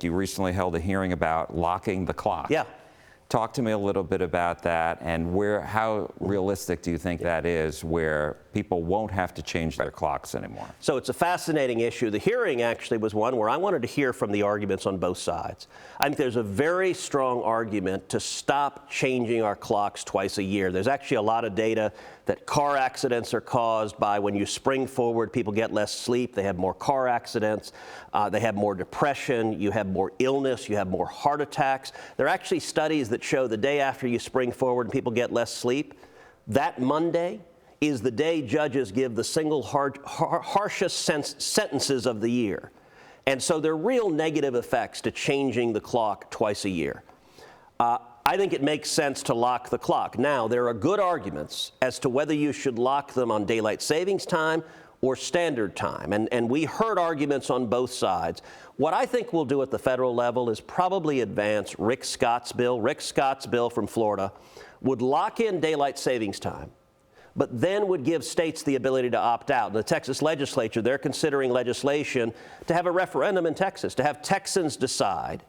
You recently held a hearing about locking the clock. Yeah. Talk to me a little bit about that, and how realistic do you think that is, where people won't have to change their clocks anymore? So it's a fascinating issue. The hearing actually was one where I wanted to hear from the arguments on both sides. I think there's a very strong argument to stop changing our clocks twice a year. There's actually a lot of data that car accidents are caused by when you spring forward, people get less sleep, they have more car accidents, they have more depression, you have more illness, you have more heart attacks. There are actually studies that show the day after you spring forward and people get less sleep, that Monday is the day judges give the single harshest sentences of the year. And so there are real negative effects to changing the clock twice a year. I think it makes sense to lock the clock. Now, there are good arguments as to whether you should lock them on daylight savings time or standard time. And we heard arguments on both sides. What I think we'll do at the federal level is probably advance Rick Scott's bill. Rick Scott's bill from Florida would lock in daylight savings time, but then would give states the ability to opt out. In the Texas legislature, they're considering legislation to have a referendum in Texas, to have Texans decide,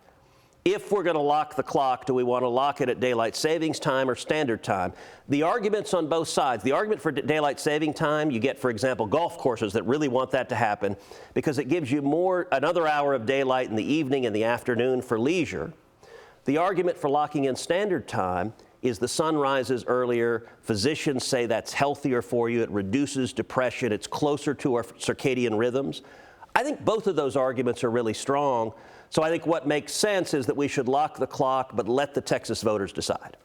if we're going to lock the clock, do we want to lock it at daylight savings time or standard time? The arguments on both sides, the argument for daylight saving time, you get, for example, golf courses that really want that to happen because it gives you another hour of daylight in the evening and the afternoon for leisure. The argument for locking in standard time is the sun rises earlier. Physicians say that's healthier for you. It reduces depression. It's closer to our circadian rhythms. I think both of those arguments are really strong. So I think what makes sense is that we should lock the clock, but let the Texas voters decide.